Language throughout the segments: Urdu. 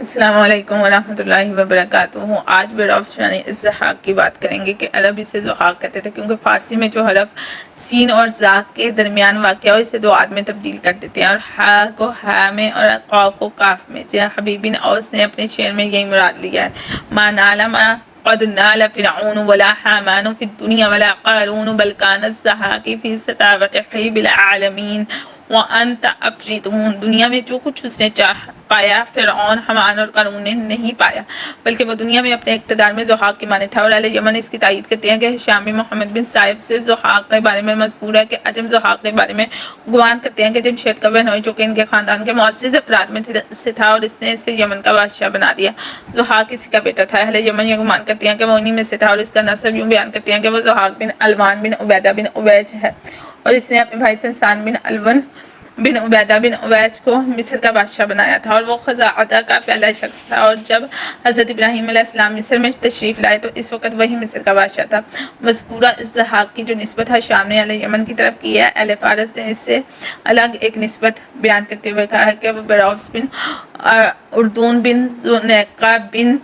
السلام علیکم ورحمۃ اللہ وبرکاتہ۔ آج برافش یعنی الزحاق کی بات کریں گے کہ عرب اسے زحاق کہتے تھے، کیونکہ فارسی میں جو حرف سین اور زا کے درمیان واقع ہو اسے دعات میں تبدیل کر دیتے ہیں، اور ہا کو ہا میں اور قاف کو کاف میں۔ حبیب بن اوس نے اپنے شعر میں یہی مراد لیا ہے۔ ما نال ما قد نال فرعون ولا حامان فی الدنیا ولا قارون بل کان الزحاق فی ستاوت حیب العالمین وانت افریدون۔ دنیا میں جو کچھ اس نے پایا فرعون، حمان اور قارون نے نہیں پایا، بلکہ وہ دنیا میں اپنے اقتدار میں زحاق کی مانند تھا۔ اور اہل یمن اس کی تائید کرتے ہیں کہ ہشام بن محمد بن صائب سے زحاق کے بارے میں مذکور ہے کہ عجم زحاق کے بارے میں گمان کرتے ہیں کہ جمشید کا بہنوئی جو کہ ان کے خاندان کے معزز افراد میں سے تھا اور اس نے اسے یمن کا بادشاہ بنا دیا۔ زحاق اسی کا بیٹا تھا۔ اہل یمن یہ گمان کرتے ہیں کہ وہ انہی میں سے تھا، اور اس کا نسب یوں بیان کرتے ہیں کہ وہ زحاق بن الوان بن عبیدہ بن اویج ہے، اور اس نے اپنے بھائی سنسان بن الون بن عبیدہ بن اویج کو مصر کا بادشاہ بنایا تھا، اور وہ خزاعہ کا پہلا شخص تھا۔ اور جب حضرت ابراہیم علیہ السلام مصر میں تشریف لائے تو اس وقت وہی مصر کا بادشاہ تھا۔ مذکورہ الزحاق کی جو نسبت ہشام نے اہل یمن کی طرف کی ہے، اہل فارس نے اس سے الگ ایک نسبت بیان کرتے ہوئے کہا ہے کہ وہ براوس بن اردون بن زنیقہ بن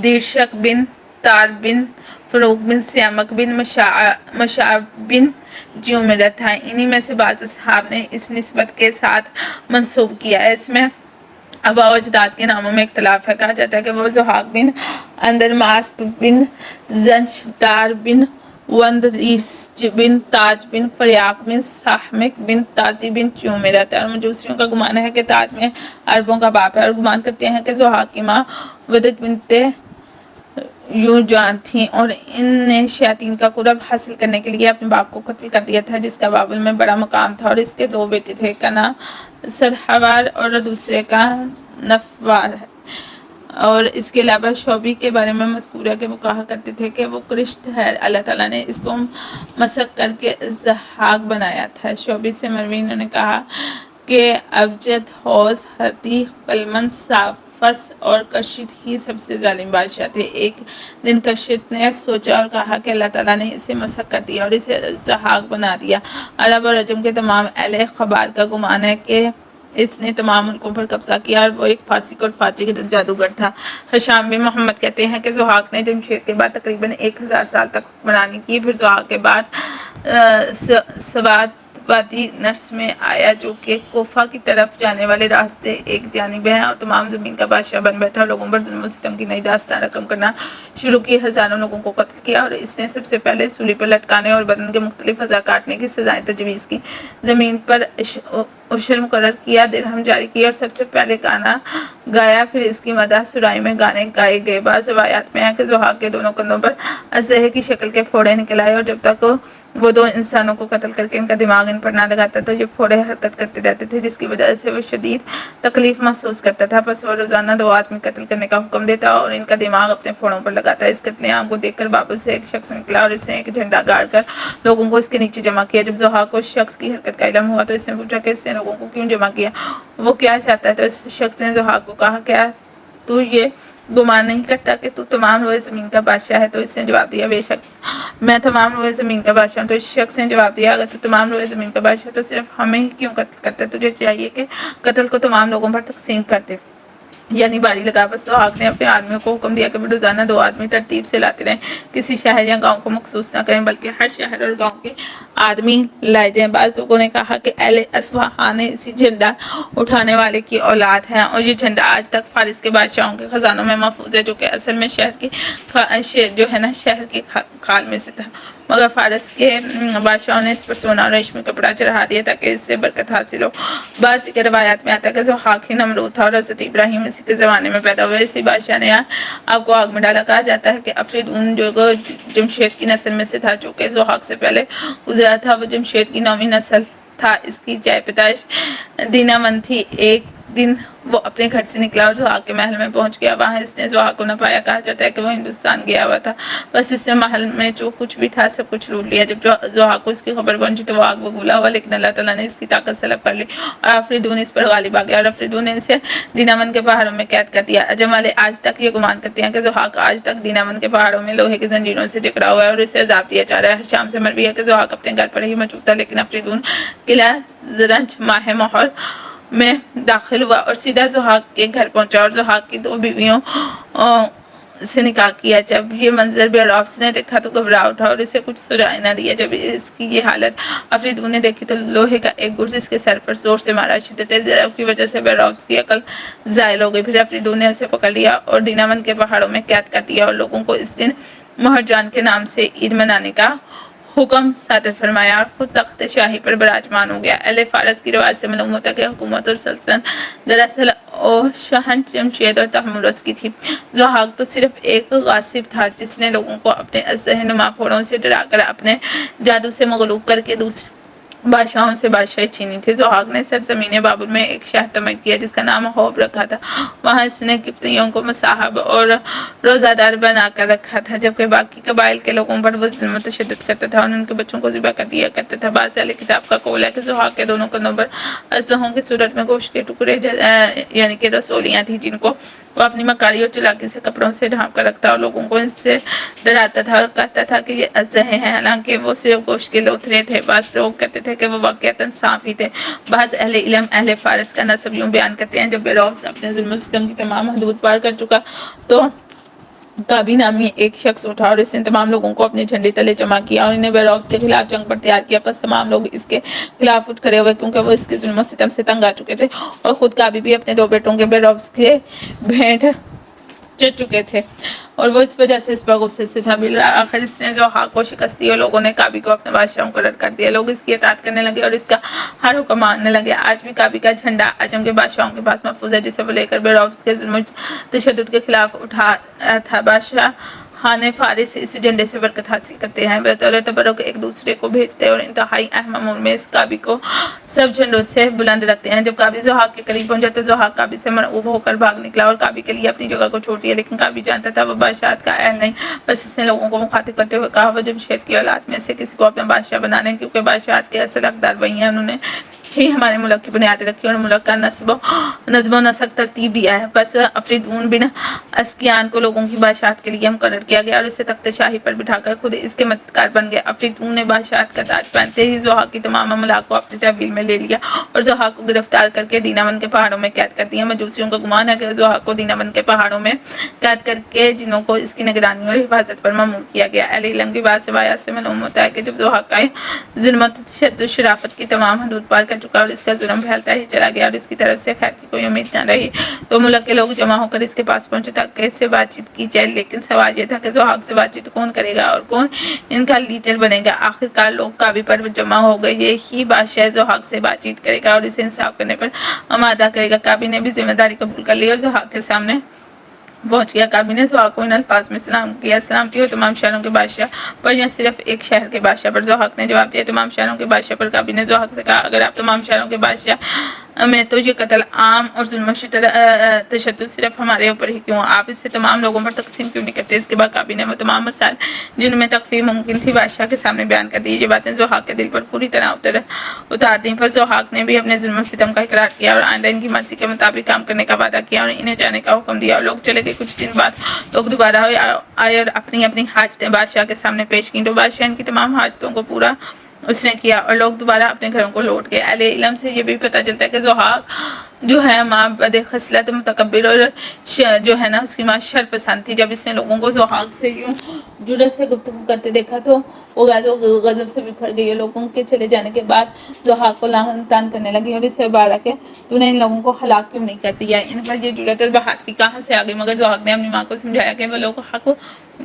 دیرشق بن تار بن فروغ بن سیامک بن مشعب بن جیومرہ تھا۔ انہی میں سے بعض اصحاب نے اس نسبت کے ساتھ منسوب کیا ہے۔ اس میں آباء و اجداد کے ناموں میں اختلاف ہے۔ کہا جاتا ہے کہ وہ زحاق بن اندرماس بن زنجدار بن وندریس بن تاج بن فریاق بن ساحمک بن تازی بن جیومرہ تھا، اور مجوسیوں کا گمان ہے کہ تاج میں عربوں کا باپ ہے، اور گمان کرتے ہیں کہ زحاق کی ماں ودک بنت یوجان تھیں، اور ان نے شیاطین کا قرب حاصل کرنے کے لیے اپنے باپ کو قتل کر دیا تھا، جس کا بابل میں بڑا مقام تھا، اور اس کے دو بیٹے تھے، ایک کا نام سرحوار اور دوسرے کا نفوار ہے۔ اور اس کے علاوہ شعبی کے بارے میں مذکور ہے کہ وہ کہا کرتے تھے کہ وہ کرشت ہے، اللہ تعالیٰ نے اس کو مسخ کر کے زحاق بنایا تھا۔ شعبی سے مروی انہوں نے کہا کہ ابجد، حوض، ہردی، قلمن، صافس اور کشت ہی سب سے ظالم بادشاہ تھے۔ ایک دن کشت نے سوچا اور کہا کہ اللہ تعالیٰ نے اسے مسخ کر دیا اور اسے زحاق بنا دیا۔ عرب اور عجم کے تمام اہل خبار کا گمان ہے کہ اس نے تمام ملکوں پر قبضہ کیا، اور وہ ایک فاسق اور فاجر جادوگر تھا۔ ہشام بن محمد کہتے ہیں کہ زحاق نے جمشید کے بعد تقریباً 1000 سال تک حکمرانی کی۔ پھر زحاق کے بعد سواد وادی نفس میں آیا، جو کہ کوفہ کی طرف جانے والے راستے ایک جانب ہے، اور تمام زمین کا بادشاہ بن بیٹھا، لوگوں پر ظلم و ستم کی نئی داستان رقم کرنا شروع کی، ہزاروں لوگوں کو قتل کیا، اور اس نے سب سے پہلے سولی پر لٹکانے اور بدن کے مختلف اعضاء کاٹنے کی سزائیں تجویز کی، زمین پر عشر مقرر کیا، درہم جاری کیا، اور سب سے پہلے گانا گایا، پھر اس کی مدح سرائی میں گانے گائے گئے۔ بعض روایات میں ہے کہ زحاق کے دونوں کندھوں پر اسلحے کی شکل کے پھوڑے نکل آئے، اور جب تک وہ دو انسانوں کو قتل کر کے ان کا دماغ ان پر نہ لگاتا تو یہ پھوڑے حرکت کرتے رہتے تھے، جس کی وجہ سے وہ شدید تکلیف محسوس کرتا تھا۔ پس وہ روزانہ 2 آدمی قتل کرنے کا حکم دیتا اور ان کا دماغ اپنے پھوڑوں پر لگاتا۔ اس قتل عام کو دیکھ کر بابل سے ایک شخص نکلا اور اس نے ایک جھنڈا گاڑ کر لوگوں کو اس کے نیچے جمع کیا۔ جب زحاق کو اس شخص کی حرکت کا علم ہوا تو اس نے پوچھا کہ اس نے لوگوں کو کیوں جمع کیا، وہ کیا چاہتا ہے؟ تو اس شخص نے زحاق کو کہا، کیا تو یہ گمان نہیں کرتا کہ تو تمام روئے زمین کا بادشاہ ہے؟ تو اس نے جواب دیا، بے شک میں تمام روئے زمین کا بادشاہ ہوں۔ تو اس شخص نے جواب دیا، اگر تو تمام روئے زمین کا بادشاہ ہے تو صرف ہمیں ہی کیوں قتل کرتا ہے؟ تجھے چاہیے کہ قتل کو تمام لوگوں پر تقسیم کر دے، یعنی باری لگا۔ بس زحاق نے اپنے آدمیوں کو حکم دیا کہ وہ روزانہ 2 آدمی ترتیب سے لاتے رہیں، کسی شہر یا گاؤں کو مخصوص نہ کریں بلکہ ہر شہر اور گاؤں کے آدمی لائے جائیں۔ بعض لوگوں نے کہا کہ اہل اصفہان اسی جھنڈا اٹھانے والے کی اولاد ہیں، اور یہ جھنڈا آج تک فارس کے بادشاہوں کے خزانوں میں محفوظ ہے، جو کہ اصل میں شہر کی کھال میں سے تھا، مگر فارس کے بادشاہوں نے اس پر سونا اور ریشمی کپڑا چڑھا دیا تاکہ اس سے برکت حاصل ہو۔ بعض کے روایات میں آتا ہے کہ زحاق ہی نمرود تھا اور حضرت ابراہیم اسی کے زمانے میں پیدا ہوئے، اسی بادشاہ نے آپ کو آگ میں ڈالا۔ کہا جاتا ہے کہ افریدون جو جمشید کی نسل میں سے تھا، جو کہ زحاق سے پہلے گزرا تھا، وہ جمشید کی 9ویں نسل تھا۔ اس کی جائے پیدائش دینامن تھی۔ ایک دن وہ اپنے گھر سے نکلا اور زحاق کے محل میں پہنچ گیا، وہاں اس نے زحاق کو نہ پایا۔ کہا جاتا ہے کہ وہ ہندوستان گیا ہوا تھا، بس اس نے محل میں جو کچھ بھی تھا سب کچھ لوٹ لیا۔ جب زحاق کو اس کی خبر پہنچی تو وہ آگ بگولا ہوا، لیکن اللہ تعالیٰ نے اس کی طاقت سلب کر لی اور افریدون اس پر غالب آ گیا، اور افریدون نے اسے دینامن کے پہاڑوں میں قید کر دیا۔ عجم والے آج تک یہ گمان کرتے ہیں کہ زحاق آج تک دینامن کے پہاڑوں میں لوہے کی زنجیروں سے جکڑا ہوا ہے اور اسے عذاب دیا جا رہا ہے۔ شام سے مروی ہے کہ زحاق اپنے گھر پر ہی موجود تھا، لیکن افریدون قلعہ زرنج ماہ محر میں داخل ہوا اور سیدھا زحاق کے گھر پہنچا اور زحاق کی 2 بیویوں سے نکاح کیا۔ جب یہ منظر بیروفس نے دیکھا تو گھبرا اٹھا اور اسے کچھ سجائے نہ دیا۔ جب اس کی یہ حالت افریدون نے دیکھی تو لوہے کا ایک گرز اس کے سر پر زور سے مارا۔ شدت ضرب کی وجہ سے بیروفس کی عقل زائل ہو گئی۔ پھر افریدون نے اسے پکڑ لیا اور دیناون کے پہاڑوں میں قید کر دیا اور لوگوں کو اس دن مہرجان کے نام سے عید منانے کا حکم صادر فرمایا اور خود تخت شاہی پر براجمان ہو گیا۔ اہل فارس کی روایت سے معلوم ہوتا ہے کہ حکومت اور سلطنت دراصل شہن جمشید اور تحمورس کی تھی۔ زحاق تو صرف ایک غاصب تھا جس نے لوگوں کو اپنے ذہنما پھوڑوں سے ڈرا کر اپنے جادو سے مغلوب کر کے دوسرے بادشاہوں سے بادشاہی چھینی تھی۔ زحاق نے سرزمین بابل میں ایک شہر تعمیر کیا جس کا نام ہوب رکھا تھا۔ وہاں اس نے قبطیوں کو مصاحب اور روزہ دار بنا کر رکھا تھا، جبکہ باقی قبائل کے لوگوں پر وہ ظلم و تشدد کرتا تھا اور ان کے بچوں کو ذبح کر دیا کرتا تھا۔ بعض اہل کتاب کا قول ہے کہ زحاق کے دونوں کندھوں پر اژدہوں کی صورت میں گوشت کے ٹکڑے یعنی کہ رسولیاں تھیں جن کو وہ اپنی مکاری اور چلاکی سے کپڑوں سے ڈھانپ کر رکھتا اور لوگوں کو ان سے ڈراتا تھا اور کہتا تھا کہ یہ اژدہے ہیں، حالانکہ وہ صرف گوشت کے لوتھڑے تھے۔ بعض لوگ کہتے تھے کہ وہ واقعتاً سانپ ہی تھے۔ بعض اہل علم اہل فارس کا نسب یوں بیان کرتے ہیں: جب بیروفس اپنے ظلم و ستم کی تمام حدود پار کر چکا تو کابی نامی ایک شخص اٹھا اور اس نے تمام لوگوں کو اپنے جھنڈے تلے جمع کیا اور انہیں بیروفس کے خلاف جنگ پر تیار کیا۔ پس تمام لوگ اس کے خلاف اٹھ کھڑے ہوئے کیونکہ وہ اس کے ظلم و ستم سے تنگ آ چکے تھے اور خود کابی بھی اپنے 2 بیٹوں کے بیروفس کے بھینٹ چڑھ چکے تھے اور وہ اس وجہ سے اس پر غصے سے تھا۔ بالآخر اس نے زحاق کو شکست دی اور لوگوں نے کابی کو اپنا بادشاہ مقرر کر دیا۔ لوگ اس کی اطاعت کرنے لگے اور اس کا ہر حکم ماننے لگے۔ آج بھی کابی کا جھنڈا عجم کے بادشاہوں کے پاس محفوظ ہے جسے وہ لے کر بیروفس کے ظلم و تشدد کے خلاف اٹھا تھا۔ بادشاہان فارس اس جھنڈے سے برکت حاصل کرتے ہیں، بطور تبرک ایک دوسرے کو بھیجتے اور انتہائی اہم امور میں اس کابی کو سب جھنڈوں سے بلند رکھتے ہیں۔ جب کابی زحاق کے قریب پہنچا تو زحاق کابی سے مرعوب ہو کر بھاگ نکلا اور کابی کے لیے اپنی جگہ کو چھوڑ دیا، لیکن کابی جانتا تھا وہ بادشاہت کا اہل نہیں۔ بس اس نے لوگوں کو مخاطب کرتے ہوئے کہا: وہ جمشید کی اولاد میں سے کسی کو اپنا بادشاہ بنا لیں، کیونکہ بادشاہت کے اصل حقدار وہی ہیں۔ انہوں نے ہی ہمارے ملک کی بنیاد رکھی اور ملک کا نظم و نسق ترتیب دیا ہے۔ بس افریدون بن اسکیان کو لوگوں کی بادشاہت کے لیے مقرر کیا گیا اور اسے تخت شاہی پر بٹھا کر خود اس کے مددگار بن گیا۔ افریدون نے بادشاہت کا تاج پہنتے ہی زحاق کی تمام املاک کو اپنے تحویل میں لے لیا اور زحاق کو گرفتار کر کے دیناون کے پہاڑوں میں قید کر دیا۔ مجوسیوں کا گمان ہے کہ زحاق کو دیناون کے پہاڑوں میں قید کر کے جنوں کو اس کی نگرانی اور حفاظت پر مامور کیا گیا۔ اہل علم کی بعض روایات سے معلوم ہوتا ہے کہ جب زحاق کا ظلم و تشدد شرافت کی تمام حدود پار کر چکا اور اس کا ظلم پھیلتا ہی چلا گیا اور اس کی طرف سے خیر کی کوئی امید نہ رہی تو ملک کے لوگ جمع ہو کر اس کے پاس پہنچے تاکہ اس سے بات چیت کی جائے، لیکن سوال یہ تھا کہ زحاق سے بات چیت کون کرے گا اور کون ان کا لیڈر بنے گا۔ آخرکار لوگ کابی پر جمع ہو گئے، یہی بادشاہ زحاق سے بات چیت کرے گا اور اسے انصاف کرنے پر آمادہ کرے گا۔ کابی نے بھی ذمہ داری قبول کر لی اور زحاق کے سامنے پہنچ گیا۔ کابی نے زحاق کو ان الفاظ میں سلام کیا: سلامتی ہو تمام شہروں کے بادشاہ پر یا صرف ایک شہر کے بادشاہ پر؟ زحاق نے جواب دیا: تمام شہروں کے بادشاہ پر۔ کابی نے زحاق سے کہا: اگر آپ تمام شہروں کے بادشاہ میں تو یہ قتل عام اور ظلم و تشدد صرف ہمارے اوپر ہی کیوں؟ آپ اسے تمام لوگوں پر تقسیم کیوں نہیں کرتے؟ اس کے بعد کابی نے وہ تمام مسائل جن میں تخفیف ممکن تھی بادشاہ کے سامنے بیان کر دی۔ یہ باتیں زحاق کے دل پر پوری طرح اتار دیں۔ پس زحاق نے بھی اپنے ظلم و ستم کا اقرار کیا اور آئندہ ان کی مرضی کے مطابق کام کرنے کا وعدہ کیا اور انہیں جانے کا حکم دیا اور لوگ چلے گئے۔ کچھ دن بعد لوگ دوبارہ آئے اور اپنی اپنی حاجتیں بادشاہ کے سامنے پیش کیں تو بادشاہ ان کی تمام حاجتوں کو پورا اس نے کیا اور لوگ دوبارہ اپنے گھروں کو لوٹ گئے۔ اہل علم سے یہ بھی پتہ چلتا ہے کہ زحاق جو ہے ماں بد خصلت متکبر اور جو ہے نا اس کی ماں شر پسند تھی۔ جب اس نے لوگوں کو زحاق سے یوں جرأت سے گفتگو کرتے دیکھا تو وہ غضب سے بکھر گئی اور لوگوں کے چلے جانے کے بعد زحاق کو لعن طعن کرنے لگی اور اس سے بارہ کہ تو نے ان لوگوں کو ہلاک کیوں نہیں کر دیا؟ ان پر یہ جرأت اور بہادری کہاں سے آ گئی؟ مگر زحاق نے اپنی ماں کو سمجھایا کہ وہ لوگ حق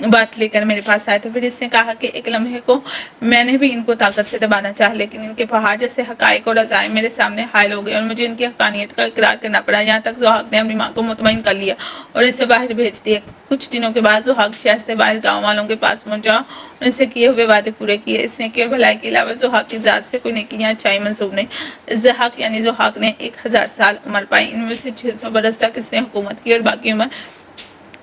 بات لے کر میرے پاس آئے تھے۔ پھر اس نے کہا کہ ایک لمحے کو میں نے بھی ان کو طاقت سے دبانا چاہا، لیکن ان کے پہاڑ جیسے حقائق اور عزائم میرے سامنے حائل ہو گئے اور مجھے ان کی حقانیت کا اقرار کرنا پڑا۔ یہاں تک زحاق نے اپنی ماں کو مطمئن کر لیا اور اسے باہر بھیج دیا۔ کچھ دنوں کے بعد زحاق شہر سے باہر گاؤں والوں کے پاس پہنچا اور ان سے کیے ہوئے وعدے پورے کیے۔ اس نے کیے بھلائی کے علاوہ زحاق کی ذات سے کوئی نیکی یا اچھائی منسوب نہیں۔ زحاق یعنی زحاق نے 1000 سال عمر پائی، ان میں سے 600 برس تک اس نے حکومت کی اور باقی عمر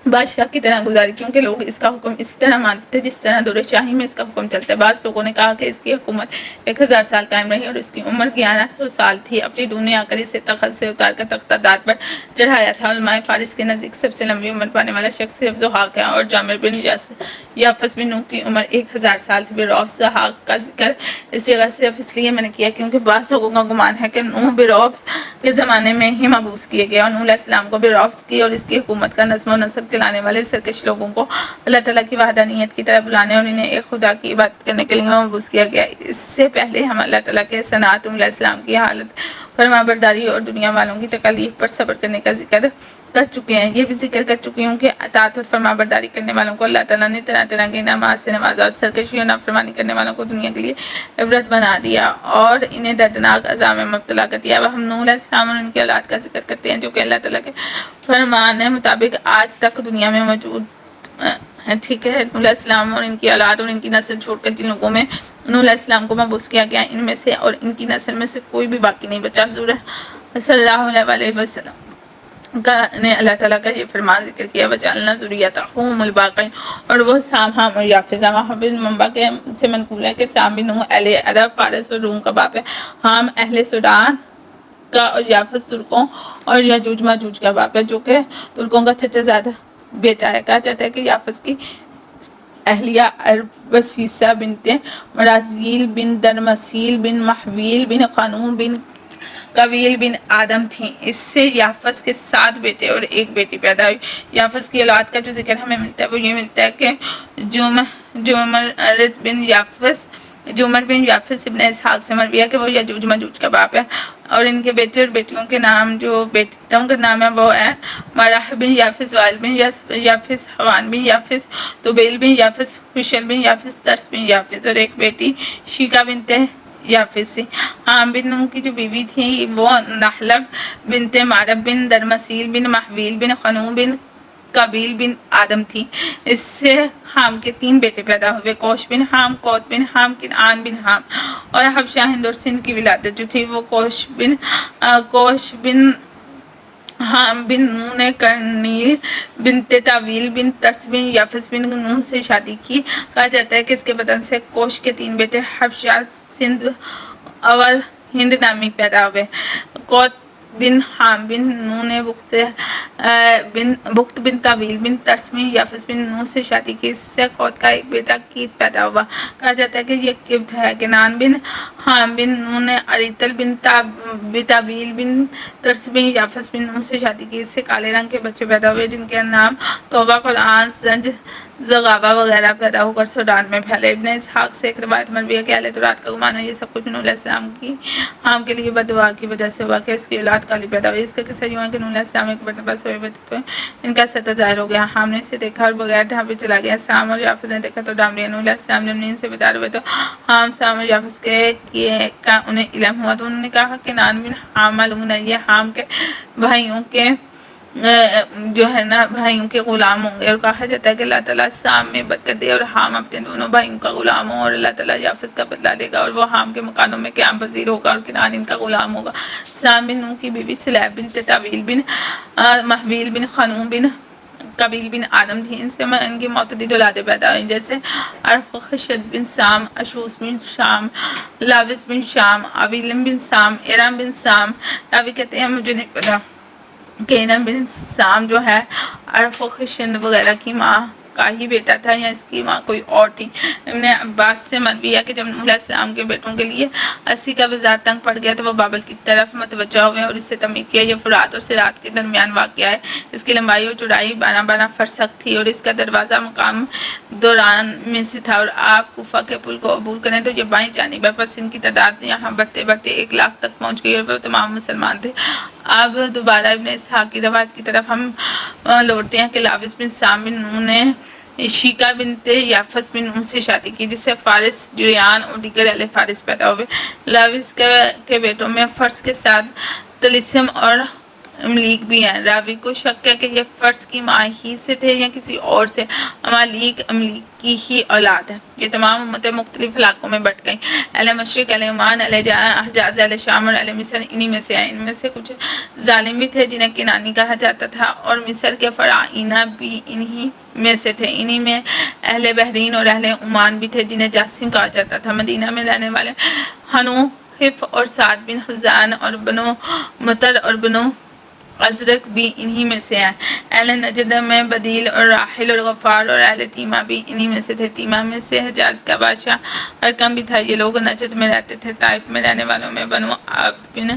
بادشاہ کی طرح گزاری، کیونکہ لوگ اس کا حکم اسی طرح مانتے تھے جس طرح دور شاہی میں اس کا حکم چلتا ہے۔ بعض لوگوں نے کہا کہ اس کی حکومت 1000 سال قائم رہی اور اس کی عمر 1100 سال تھی۔ اپنی ڈون نے آ کر اسے تخت سے اتار کر تختہ دار پر چڑھایا تھا۔ علماء فارس کے نزدیک سب سے لمبی عمر پانے والا شخص صرف ضحاک ہے، اور جامر بن یافس بن نوح کی عمر 1000 سال تھی۔ بیروف ضحاک کا ذکر اس جگہ صرف اس لیے میں نے کیا کیونکہ بعض لوگوں کا گمان ہے کہ نوح بیروف کے زمانے میں ہی مبعوث کیے گئے، اور نوح علیہ السلام کو بیروف کی اور اس کی حکومت کا نظم و نسق چلانے والے سرکش لوگوں کو اللہ تعالیٰ کی وحدانیت کی طرف بلانے اور انہیں ایک خدا کی عبادت کرنے کے لیے مبعوث کیا گیا۔ اس سے پہلے ہم اللہ تعالیٰ کے صنعت علیہ السلام کی حالت فرما برداری اور دنیا والوں کی تکالیف پر صبر کرنے کا ذکر کر چکے ہیں۔ یہ بھی ذکر کر چکی ہوں کہ اطاعت اور فرما برداری کرنے والوں کو اللہ تعالیٰ نے طرح طرح کے انعامات سے نوازا، اور سرکشی اور نافرمانی کرنے والوں کو دنیا کے لیے عبرت بنا دیا اور انہیں دردناک عذاب میں مبتلا کر دیا۔ اب ہم نوح علیہ السلام اور ان کی اولاد کا ذکر کرتے ہیں جو کہ اللہ تعالیٰ کے فرمان مطابق آج تک دنیا میں موجود ہیں۔ ٹھیک ہے، نوح علیہ السلام اور ان کی اولاد اور ان کی نسل چھوڑ کر جن لوگوں میں نوح علیہ السلام کو مبعوث کیا گیا ان میں سے اور ان کی نسل میں سے کوئی بھی باقی نہیں بچا۔ حضور صلی اللہ علیہ وسلم نے اللہ تعالیٰ کا یہ فرمان ذکر کیا، وجعلنا ذریتہم الباقین، اور وہ سام، حام اور یافس۔ بن منبع کے سے منقول ہے کہ سام بن نوح اہل عرب، فارس اور روم کا باپ ہے، حام اہل سوڈان کا اور یافس ترکوں اور یاجوج ماجوج کا باپ ہے جو کہ ترکوں کا چچا زادہ بیٹا ہے۔ کہا جاتا ہے کہ یافس کی اہلیہ اربسیسہ بنت مرازیل بن درمسیل بن محویل بن قانون بن قبیل بن آدم تھیں۔ اس سے یافس کے 7 بیٹے اور 1 بیٹی پیدا ہوئی۔ یافس کی اولاد کا جو ذکر ہمیں ملتا ہے وہ یہ ملتا ہے کہ جمر بن یافس ابن اسحاق سے مروی ہے کہ وہ یاجوج ماجوج کا باپ ہے، اور ان کے بیٹے اور بیٹیوں کے نام جو بیٹوں کا نام ہے وہ ہے مراح بن یافس، وائل بن یافس، حوان بن یافس، طبیل بن یافس، حشل بن یافس، ترس بن یافس، اور 1 بیٹی شیکا بنت یافس سے۔ حام بن نوح کی جو بیوی تھی وہ نحلب بنت معرب بن درمسیل بن محویل بن خنوم بن قبیل بن آدم تھی۔ اس سے حام کے 3 بیٹے پیدا ہوئے، کوش بن حام، کوت بن حام، کنعان بن حام، اور حبشہ، ہند اور سندھ کی ولادت جو تھی وہ کوش بن حام بن نوح نے کرنیل بنت طویل بن ترس بن یافس بن نوح سے شادی کی۔ کہا جاتا ہے کہ اس کے بدن سے کوش کے 3 بیٹے حبشہ، سندھ اور ہند نامی پیدا ہوئے۔ کوت بن حام بن نوح نے بخت بن طویل بن ترس بن یافس بن نوح سے شادی کی۔ اس سے کوت کا 1 بیٹا کیت پیدا ہوا۔ کہا جاتا ہے کہ یہ کبت ہے۔ کنعان بن حام بن نوح نے اریتل بن طویل بن ترس بن یافس بن نوح سے شادی کی۔ اس سے کالے رنگ کے بچے پیدا ہوئے جن کے نام توبہ، قلعان، زنج، زغابہ وغیرہ پیدا ہو کر سوڈان میں پھیلے۔ ابن اسحاق سے ایک روایت مروی ہے کہ اہل تورات کا گمان ہے یہ سب کچھ نوح علیہ السلام کی حام کے لیے بد دعا کی وجہ سے ہوا کہ اس کی اولاد کالی پیدا ہوئی۔ اس کا قصہ یوں ہے کہ نوح علیہ السلام ایک مرتبہ سوئے ہوئے تھے، ان کا سطح ظاہر ہو گیا۔ حام نے اسے دیکھا اور بغیر ڈھانپے چلا گیا۔ سام اور یافس نے دیکھا تو ڈانپ لیا۔ نوح علیہ السلام جب نیند سے بیدار ہوئے تو حام، سام اور یافس کا انہیں علم ہوا تو انہوں نے کہا کہ کنعان بن حام معلوم ہے یہ حام کے بھائیوں کے جو ہے نا بھائیوں کے غلام ہوں گے، اور کہا جاتا ہے کہ اللہ تعالیٰ سام میں برکت دے اور حام اپنے دونوں بھائیوں کا غلام ہو، اور اللہ تعالیٰ یافس کا بدلہ لے گا اور وہ حام کے مکانوں میں قیام پذیر ہوگا اور کنعان ان کا غلام ہوگا۔ سام بن نوح کی بیوی سلیب بنت طویل بن محویل بن خنوم بن قبیل بن آدم تھی۔ ان سے ان کی متعدد اولادیں پیدا ہوئیں جیسے ارفخشد بن سام، اشوس بن شام، لاوس بن شام، اویلم بن سام، ایرام بن سام۔ راوی کہتے ہیں مجھے نہیں پتا کہ ایرام بن سام جو ہے ارفخشد وغیرہ کی ماں کا ہی بیٹا تھا یا اس کی ماں کوئی اور تھی۔ ابن عباس سے مروی ہے کہ جب نوح علیہ السلام کے بیٹوں کے لیے 80 کا بازار تنگ پڑ گیا تو وہ بابل کی طرف متوجہ ہوئے اور اس سے تعمیر کیا۔ یہ فرات اور صراط کے درمیان واقع ہے۔ اس کی لمبائی اور چوڑائی 12 فرسخ تھی اور اس کا دروازہ مقام دوران میں سے تھا، اور آپ کوفہ کے پل کو عبور کریں تو یہ بائیں جانب ہے۔ پس ان کی تعداد یہاں بڑھتے بڑھتے 1 لاکھ تک پہنچ گئی اور وہ تمام مسلمان تھے۔ اب دوبارہ ابن اسحاق کی روایت کی طرف ہم لوٹتے ہیں کہ لاوس بن سام بن نوح نے شیکا بنت یافس بن نوح سے شادی کی جس سے فارس، جریان اور دیگر اہل فارس پیدا ہوئے۔ لاوس کے بیٹوں میں فرس کے ساتھ طلسم اور املیک بھی ہیں۔ راوی کو شک ہے کہ یہ فرس کی ماں ہی سے تھے یا کسی اور سے۔ امالیک املیک کی ہی اولاد ہے۔ یہ تمام امتیں مختلف علاقوں میں بٹ گئیں۔ اہل مشرق، اہل عمان، اہل حجاز، اہل شام اور اہل مصر انہی میں سے ہیں۔ ان میں سے کچھ ظالم بھی تھے جنہیں کنانی کہا جاتا تھا، اور مصر کے فراعنہ بھی انہی میں سے تھے۔ انہی میں اہل بحرین اور اہل عمان بھی تھے جنہیں جاسم کہا جاتا تھا۔ مدینہ میں رہنے والے حنوحف اور سعد بن حزان اور بنو مطر اور بنو ازرق بھی انہی میں سے ہیں۔ اہل نجد میں بدیل اور راحل اور غفار اور اہل تیمہ بھی انہی میں سے تھے۔ تیمہ میں سے حجاز کا بادشاہ ارکم بھی تھا۔ یہ لوگ نجد میں رہتے تھے۔ طائف میں رہنے والوں میں بنو عبد بن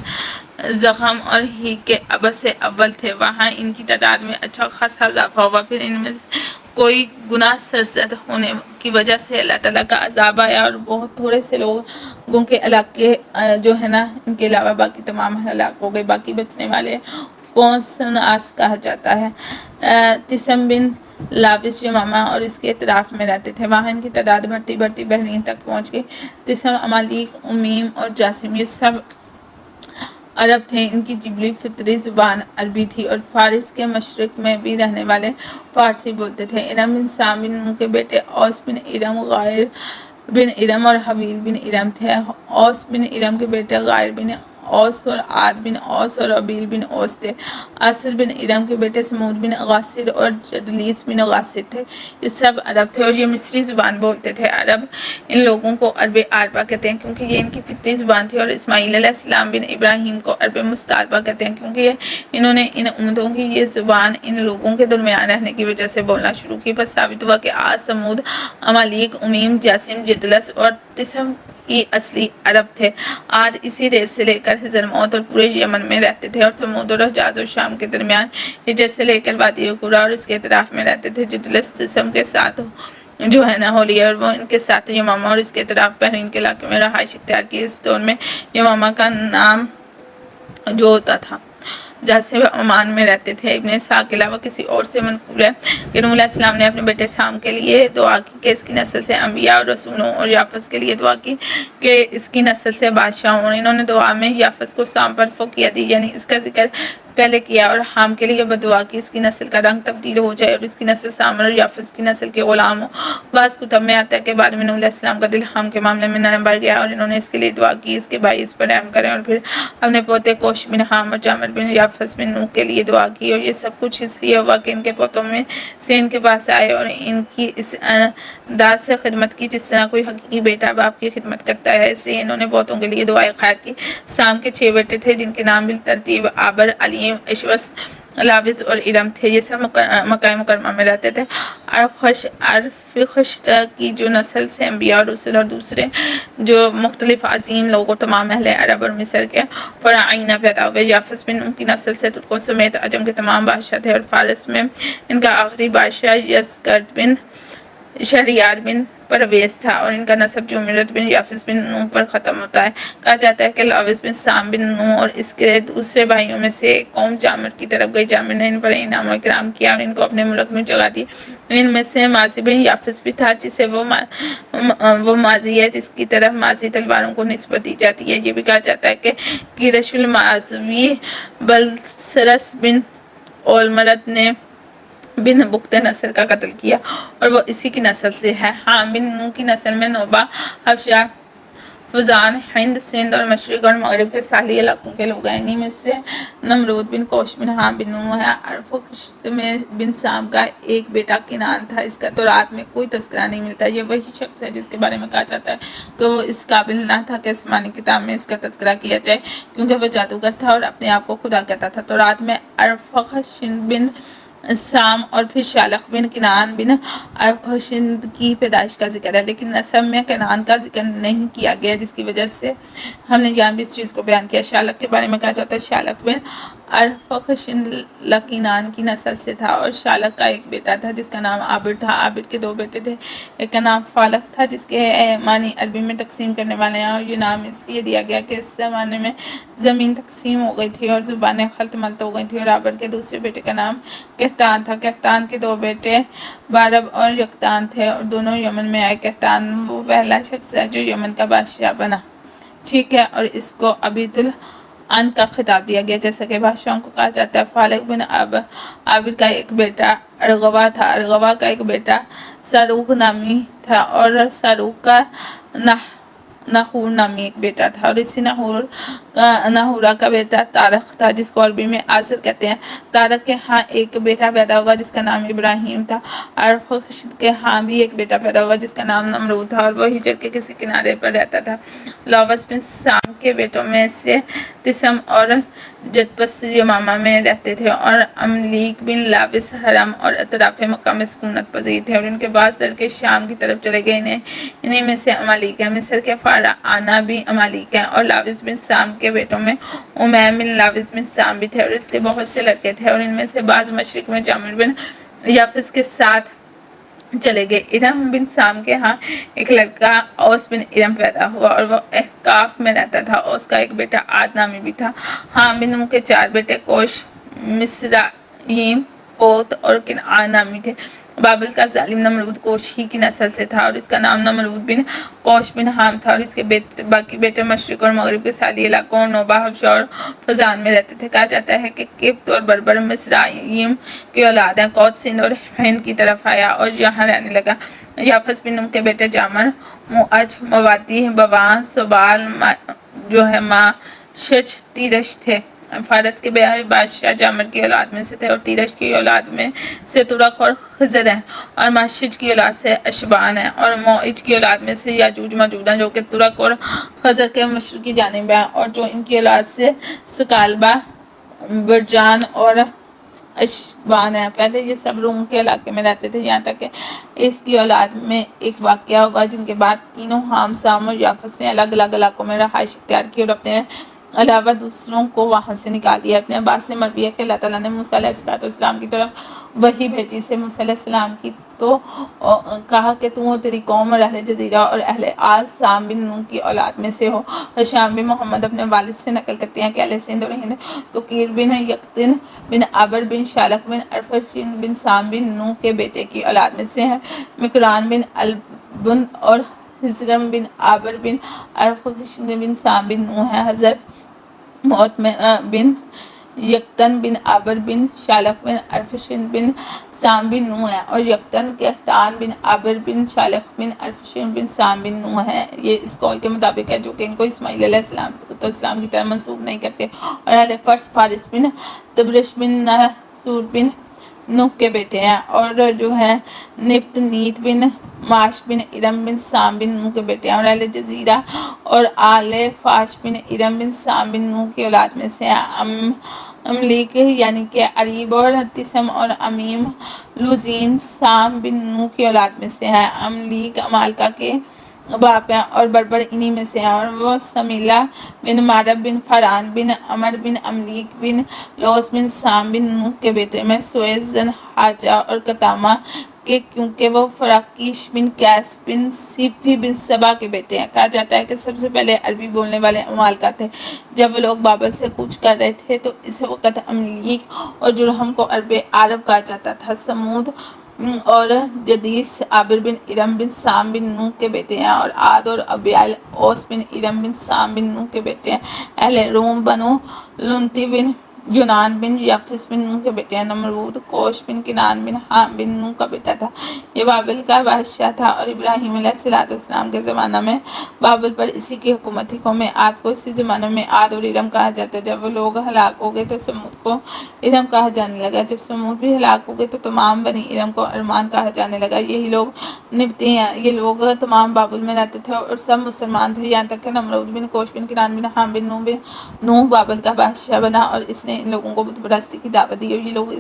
زخم اور ہی کے ابس سے اول تھے۔ وہاں ان کی تعداد میں اچھا خاصا اضافہ ہوا۔ پھر ان میں کوئی گناہ سرزد ہونے کی وجہ سے اللہ تعالیٰ کا عذاب آیا، اور بہت تھوڑے سے لوگوں کے علاقے جو ہے نا، ان کے علاوہ باقی تمام ہلاک ہو گئے۔ باقی بچنے والے کو سنعاس کہا جاتا ہے۔ تسم بن لاوس یمامہ اور اس کے اطراف میں رہتے تھے۔ وہاں ان کی تعداد بڑھتی بڑھتی بحرین تک پہنچ گئی۔ تسم، امالیک، امیم اور جاسم یہ سب عرب تھے۔ ان کی جبلی فطری زبان عربی تھی، اور فارس کے مشرق میں بھی رہنے والے فارسی بولتے تھے۔ ارم بن سام بن نوح کے بیٹے اوس بن ارم، غائر بن ارم اور حویل بن ارم تھے۔ اوس بن ارم کے بیٹے غائر بن اوس اور عاد بن اوس اور ابیل بن اوس تھے۔ آصر بن ارم کے بیٹے سمود بن غاصر اور جدلیس بن غاصر تھے۔ یہ سب عرب تھے، اور یہ مصری زبان بولتے تھے۔ عرب ان لوگوں کو عرب عاربہ کہتے ہیں کیونکہ یہ ان کی فطری زبان تھی، اور اسماعیل علیہ السلام بن ابراہیم کو عرب مستعربہ کہتے ہیں کیونکہ انہوں نے ان امتوں کی یہ زبان ان لوگوں کے درمیان رہنے کی وجہ سے بولنا شروع کی۔ بس ثابت ہوا کہ عاد، سمود، امالیک، امیم، جاسم، جدلس اور تسم کی اصلی عرب تھے۔ عاد اسی ریت سے لے کر حضرموت اور پورے یمن میں رہتے تھے، اور سمود اور حجاز اور شام کے درمیان حجاز سے لے کر وادی قرا اور اس کے اطراف میں رہتے تھے۔ جدلس تسم کے ساتھ جو ہے نا ہولی، اور وہ ان کے ساتھ یمامہ اور اس کے اطراف بحرین کے علاقے میں رہائش اختیار کی۔ اس دور میں یمامہ کا نام جو ہوتا تھا جہاں سے وہ عمان میں رہتے تھے۔ ابن اسحاق کے علاوہ کسی اور سے منقول ہے کہ نوح علیہ السلام نے اپنے بیٹے سام کے لیے دعا کی کہ اس کی نسل سے انبیاء اور رسولوں، اور یافس کے لیے دعا کی کہ اس کی نسل سے بادشاہ ہوں۔ انہوں نے دعا میں یافس کو سام پر فوقیت دی، یعنی اس کا ذکر پہلے کیا، اور حام کے لیے بدعا کی اس کی نسل کا رنگ تبدیل ہو جائے اور اس کی نسل سام اور یافس کی نسل کے غلام ہو۔ بعض کتب میں آتا ہے کہ بعد میں نوح علیہ السلام کا دل حام کے معاملے میں نرم پڑ گیا، اور انہوں نے اس کے لیے دعا کی اس کے بھائی اس پر رحم کریں، اور پھر اپنے پوتے کوش بن حام اور جامر بن یافس بن نوح کے لیے دعا کی، اور یہ سب کچھ اس لیے ہوا کہ ان کے پوتوں میں سے ان کے پاس آئے اور ان کی اس انداز سے خدمت کی جس طرح کوئی حقیقی بیٹا باپ کی خدمت کرتا ہے۔ اس لیے انہوں نے پوتوں کے لیے دعائے خیر کی۔ سام کے 6 بیٹے تھے جن کے نام بالترتیب آبر، علیم، اشوس، لاوز اور ارم تھے۔ یہ سب مکہ مکرمہ میں رہتے تھے۔ ارفخشد کی جو نسل سے انبیاء اور رسول اور دوسرے جو مختلف عظیم لوگوں تمام اہل عرب اور مصر کے فراعنہ پیدا ہوئے۔ یافس بن ان کی نسل سے ترکوں سمیت عجم کے تمام بادشاہ تھے، اور فارس میں ان کا آخری بادشاہ یزگرد بن شہریار بن پرویز تھا، اور ان کا نسب جمرت بن یافس بن نوح پر ختم ہوتا ہے۔ کہا جاتا ہے کہ لاوز بن سام بن نوح اور اس کے دوسرے بھائیوں میں سے ایک قوم جامر کی طرف گئی۔ جامر نے ان پر انعام و اکرام کیا اور ان کو اپنے ملک میں جگہ دی۔ ان میں سے ماضی بن یافس بھی تھا جسے وہ ماضی ہے جس کی طرف ماضی تلواروں کو نسبت دی جاتی ہے۔ یہ بھی کہا جاتا ہے کہ کیرش المازوی بلسرس بن اولمرت نے بن بخت نصر کا قتل کیا، اور وہ اسی کی نسل سے ہے۔ حام بن نوح کی نسل میں نوبہ، حبشہ، فزان، ہند، سندھ اور مشرق اور مغرب کے ساحلی علاقوں کے لوگ ہیں۔ انہی میں سے نمرود بن کوش بن حام بن نوح ہے۔ ارفخشد بن سام کا ایک بیٹا کنعان تھا، اس کا تورات میں کوئی تذکرہ نہیں ملتا۔ یہ وہی شخص ہے جس کے بارے میں کہا جاتا ہے کہ وہ اس قابل نہ تھا کہ آسمانی کتاب میں اس کا تذکرہ کیا جائے کیونکہ وہ جادوگر تھا اور اپنے آپ کو خدا کہتا تھا۔ تورات میں ارفخشد بن سام اور پھر شالخ بن کنعان بن ارفخشد کی پیدائش کا ذکر ہے، لیکن نسب میں کنعان کا ذکر نہیں کیا گیا، جس کی وجہ سے ہم نے یہاں بھی اس چیز کو بیان کیا۔ شالخ کے بارے میں کہا جاتا ہے شالخ بن ارفخشد لکنان کی نسل سے تھا، اور شالخ کا ایک بیٹا تھا جس کا نام عابر تھا۔ عابر کے 2 بیٹے تھے، ایک کا نام فالخ تھا جس کے معنی عربی میں تقسیم کرنے والے ہیں، اور یہ نام اس لیے دیا گیا کہ اس زمانے میں زمین تقسیم ہو گئی تھی اور زبانیں خلط ملط ہو گئی تھی۔ اور عابر کے دوسرے بیٹے کا نام کہتان تھا۔ کہتان کے 2 بیٹے بارب اور یقتان تھے، اور دونوں یمن میں آئے۔ کہتان وہ پہلا شخص ہے جو یمن کا بادشاہ بنا، ٹھیک ہے، اور اس کو عبید ان کا خطاب دیا گیا، جیسا کہ بادشاہوں کو کہا جاتا ہے۔ فالق بن عابد کا ایک بیٹا ارغوا تھا، ارغوا کا ایک بیٹا ساروق نامی تھا، اور ساروق کا ناہور نامی ایک بیٹا تھا، اور اسی ناہورہ کا بیٹا تارخ تھا، جس کو عربی میں آصر کہتے ہیں۔ تارخ کے ہاں ایک بیٹا پیدا ہوا جس کا نام ابراہیم تھا، ارفخشد کے ہاں بھی ایک بیٹا پیدا ہوا جس کا نام نمرود تھا، اور وہ ہجر کے کسی کنارے پر رہتا تھا۔ لاوس بن سام کے بیٹوں میں سے تسم اور جدپس یمامہ میں رہتے تھے، اور املیک بن لاوس حرم اور اطراف مکہ میں سکونت پذیر تھے، اور ان کے بعد سر کے شام کی طرف چلے گئے۔ انہی میں سے امالیک ہیں، مصر کے فراعنہ بھی امالیک ہیں، اور لاوس بن سام کے بیٹوں میں امیم بن لاوس بن سام بھی تھے، اور اس کے بہت سے لڑکے تھے، اور ان میں سے بعض مشرق میں جامر بن یافس کے ساتھ چلے گئے۔ ارم بن سام کے ہاں ایک لڑکا اوس بن ارم پیدا ہوا، اور وہ احقاف میں رہتا تھا۔ اوس کا ایک بیٹا عاد نامی بھی تھا۔ حام بن نوح کے 4 بیٹے کوش، مصرعیم، پوت اور کنعان نامی تھے۔ بابل کا ظالم نمرود کوش ہی کی نسل سے تھا، اور اس کا نام نمرود بن کوش بن حام تھا، اور اس کے باقی بیٹے مشرق اور مغرب کے سالی علاقوں اور نوبہ، حبشہ اور فزان میں رہتے تھے۔ کہا جاتا ہے کہ قبط اور بربر مصرعیم کی اولاد ہیں۔ کوت سندھ اور ہند کی طرف آیا اور یہاں رہنے لگا۔ یافس بن نوح کے بیٹے جامر، موعج، موادی، بواں، سبال، جو ہے ماشچ، تیرش تھے۔ فارس کے بادشاہ جامر کی اولاد میں سے تھے، اور تیرش کی اولاد میں سے ترک اور خزر ہیں، اور ماشچ کی اولاد سے اشبان ہیں، اور موعج کی اولاد میں سے یاجوج ماجوج ہیں، جو کہ ترک اور خزر کے مشرقی جانب ہیں، اور جو ان کی اولاد سے سکالبہ، برجان اور اشبان ہے۔ پہلے یہ سب روم کے علاقے میں رہتے تھے، یہاں تک کہ اس کی اولاد میں ایک واقعہ ہوا جن کے بعد تینوں حام، سام اور یافس نے الگ الگ علاقوں میں رہائش اختیار کی، اور اپنے علاوہ دوسروں کو وہاں سے نکال دیا۔ اپنے عباس سے مروی ہے کہ اللہ تعالیٰ نے موسیٰ علیہ السلام کی طرف وحی بھیجی سے موسیٰ علیہ السلام کی تو کہا کہ تم اور تیری قوم اور اہل جزیرہ اور اہل آل سام بن نوح کی اولاد میں سے ہو۔ ہشام بن محمد اپنے والد سے نقل کرتے ہیں کہ اہل سندھ اور ہند توقیر بن یقطن بن عبر بن شالق بن ارفشن بن سام بن نوح کے بیٹے کی اولاد میں سے ہیں۔ مکران بن البن اور حزرم بن عبر بن ارفشن بن سام بن نوح ہیں۔ حضرت موت بن یقطن بن عبر بن شالق بن ارفشن بن سام بن نوح ہے، اور یقطن قحطان بن عبر بن شالق بن ارفشن بن سام بن نوح ہے۔ یہ اس قول کے مطابق ہے جو کہ ان کو اسماعیل علیہ السلام کی طرح منسوب نہیں کرتے، اور اہل فارس بن تبرش بن نحسور بن نوح کے بیٹے ہیں، اور جو ہے نبت نیت بن معاش بن ارم بن سام بن نوح کے بیٹے ہیں، اور اہل جزیرہ اور آل فاش بن ارم بن سام بن نوح کی اولاد میں سے املیک یعنی کہ عریب اور تسم اور امیم لوزین سام بن نوح کی اولاد میں سے ہیں۔ املیک امالکا کے باپ ہیں، اور بربر انہی میں سے ہیں، اور وہ سمیلہ بن معرب بن فران بن عمر بن املیک بن لوز بن سام بن نوح کے بیٹے میں سویز زن حاجہ اور قطامہ کے، کیونکہ وہ فراقیش بن قیس بن سیفی بن سبا کے بیٹے ہیں۔ کہا جاتا ہے کہ سب سے پہلے عربی بولنے والے امالکا تھے۔ جب وہ لوگ بابل سے کوچ کر رہے تھے تو اس وقت املیک اور جرہم کو عرب کہا جاتا تھا۔ سمود اور جدیس عابر بن ارم بن سام بن نوح کے بیٹے ہیں، اور عاد اور ابیال اوس بن ارم بن سام بن نوح کے بیٹے ہیں۔ اہل روم بنو لنتی بن یونان بن یافس بن نوح کے بیٹے ہیں۔ نمرود کوش بن کنعان بن حام بن نوح کا بیٹا تھا، یہ بابل کا بادشاہ تھا، اور ابراہیم علیہ السلام کے زمانہ میں بابل پر اسی کی حکومت تھی۔ قوم عاد کو اسی زمانے میں عاد اور ارم کہا جاتا ہے۔ جب وہ لوگ ہلاک ہو گئے تو سمود کو ارم کہا جانے لگا، جب سمود بھی ہلاک ہو گئے تو تمام بنی ارم کو ارمان کہا جانے لگا۔ یہی لوگ نبطی ہیں، یہ لوگ تمام بابل میں رہتے تھے اور سب مسلمان تھے، یہاں تک کہ نمرود بن کوش بن کنعان بن حام بن نوح بابل کا بادشاہ بنا، اور اس نے ان لوگوں کو بت پرستی کی دعوت دی، اور یہ لوگ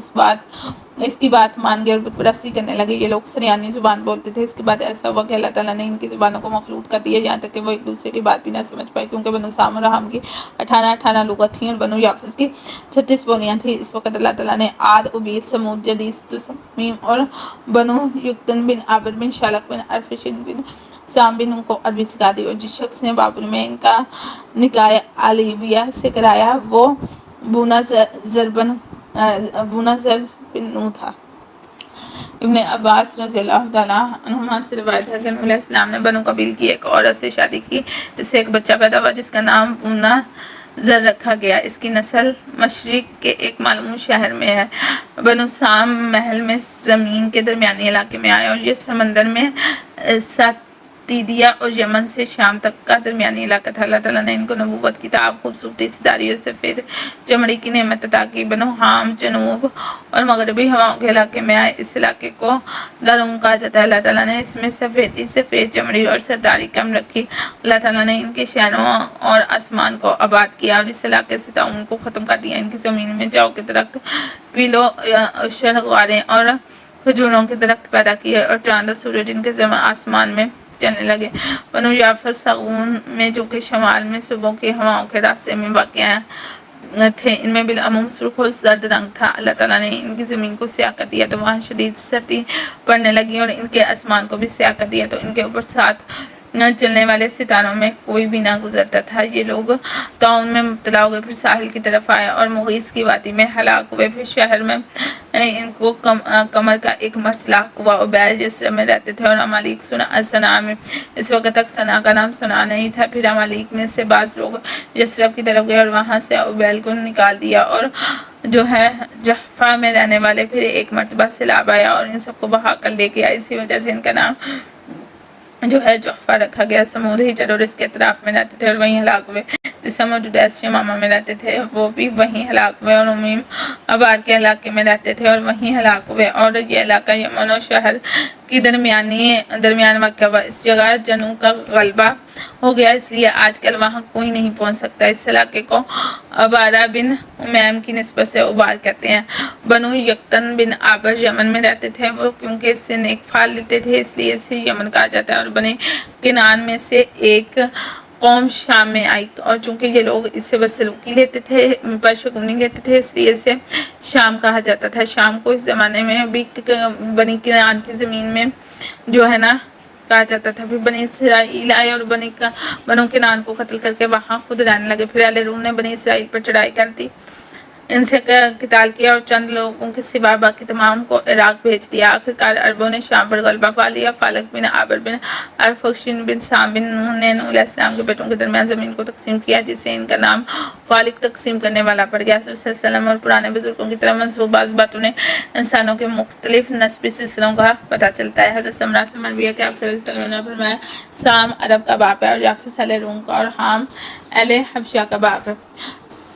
اس کی بات مان گئے اور بت پرستی کرنے لگے۔ یہ لوگ سریانی زبان بولتے تھے۔ اس کے بعد ایسا ہوا کہ اللہ تعالیٰ نے ان کی زبانوں کو مخلوط کر دیا، یہاں تک کہ وہ ایک دوسرے کی بات بھی نہ سمجھ پائے، کیونکہ بنو سام اور حام کی 18 لغت تھیں، اور بنو یافس کی 36 بولیاں تھیں۔ اس وقت اللہ تعالیٰ نے عاد، ابیل، سمود، جدیس، تسمیم اور بنو یقطن بن عبر بن شالق بن ارفشن بن سام بن نوح کو عربی سکھا دی، اور جس شخص نے بابل میں ان کا نکاح علیویہ سے کرایا وہ بونازر بن نوح تھا۔ ابن عباس رضی اللہ تعالیٰ عنہما سے روایت ہے کہ نوح علیہ السلام نے بنو قبیل کی ایک عورت سے شادی کی، جس سے ایک بچہ پیدا ہوا جس کا نام زر رکھا گیا۔ اس کی نسل مشرق کے ایک معلوم شہر میں ہے۔ بنو سام محل میں زمین کے درمیانی علاقے میں آئے اور یہ سمندر میں ساتیدیا اور یمن سے شام تک کا درمیانی علاقہ تھا۔ اللہ تعالیٰ نے ان کو نبوت کی تعب، خوبصورتی، ستاری اور سفید چمڑی کی نعمت عطا کی۔ بنو حام جنوب اور مغربی ہواؤں کے علاقے میں آئے۔ اس علاقے کو دارون کہا جاتا ہے۔ اللہ تعالیٰ نے اس میں سفیدی، سفید چمڑی اور سرداری کم رکھی۔ اللہ تعالیٰ نے ان کے شہروں اور آسمان کو آباد کیا اور اس علاقے سے تعاون کو ختم کر دیا۔ ان کی زمین میں جاؤ کے درخت، پیلو، شلغاریں اور کھجوروں کے درخت پیدا کیے اور چاند اور سورج ان کے آسمان میں چلنے لگے۔ بنو یافس سغون میں جو کہ شمال میں صبح کی ہواؤں کے راستے میں واقع تھے، ان میں بالعموم سرخ اور زرد رنگ تھا۔ اللہ تعالیٰ نے ان کی زمین کو سیاہ کر دیا تو وہاں شدید سردی پڑنے لگی اور ان کے آسمان کو بھی سیاہ کر دیا تو ان کے اوپر 7 چلنے والے ستاروں میں کوئی بھی نہ گزرتا تھا۔ یہ لوگ طاعون میں مبتلا ہوئے، پھر ساحل کی طرف آئے اور مغیث کی وادی میں ہلاک ہوئے۔ پھر شہر میں ان کو کمر کا ایک مرس لاحق ہوا۔ عبیر یثرب میں رہتے تھے اور عمالیق صنعا میں۔ اس وقت تک صنعا کا نام صنعا نہیں تھا۔ پھر عمالیق میں سے بعض لوگ یثرب کی طرف گئے اور وہاں سے عبیر کو نکال دیا اور جو ہے جحفہ میں رہنے والے پھر ایک مرتبہ سیلاب آیا اور ان سب کو بہا کر لے گیا۔ اسی وجہ سے ان کا نام جو ہے جحفہ رکھا گیا۔ سمود ہجر اور اس کے اطراف میں رہتے تھے اور وہیں ہلاک ہوئے۔ تسم اور جدیس شمامہ میں رہتے تھے، وہ بھی وہیں ہلاک ہوئے۔ اور امیم ابار کے علاقے میں رہتے تھے اور وہیں ہلاک ہوئے۔ اور یہ علاقہ یمن اور شہر کی درمیان واقع ہوا۔ اس جگہ جنوں کا غلبہ ہو گیا، اس لیے آج کل وہاں کوئی نہیں پہنچ سکتا۔ اس علاقے کو عبارہ بن امیم کی نسبت سے عبار کہتے ہیں۔ بنو یقطن بن عابر یمن میں رہتے تھے، وہ کیونکہ اس سے نیک پھال لیتے تھے اس لیے اسے یمن کہا جاتا ہے۔ اور بنی کنعان میں سے ایک قوم شام میں آئی اور چونکہ یہ لوگ اس سے بدسلوکی لیتے تھے، بدشگونی لیتے تھے، اس لیے اسے شام کہا جاتا تھا۔ شام کو اس زمانے میں بھی بنی کنعان کی زمین میں جو ہے نا کہا جاتا تھا۔ پھر بنی اسرائیل آئے اور بنو کنعان کو قتل کر کے وہاں خود رہنے لگے۔ پھر اہل روم نے بنی اسرائیل پر چڑھائی کر دی، ان سے قتال کیا اور چند لوگوں کے سوا باقی تمام کو عراق بھیج دیا۔ آخرکار عربوں نے شام پر غلبہ پا لیا۔ فالق بن عابر بن ارفخشد بن سام بن نوح نے نوح علیہ السلام کے بیٹوں کے درمیان زمین کو تقسیم کیا، جس سے ان کا نام فالق تقسیم کرنے والا پڑ گیا۔ رسول صلی اللہ علیہ وسلم اور پرانے بزرگوں کی طرح منسوب بعض باتوں نے انسانوں کے مختلف نسبی سلسلوں کا پتہ چلتا ہے۔ حضرت سمرہ سے مروی ہے کہ آپ صلی اللہ علیہ وسلم نے فرمایا، سام عرب کا باپ ہے اور یافس اہل روم کا اور حام اہل حبشہ کا باپ ہے۔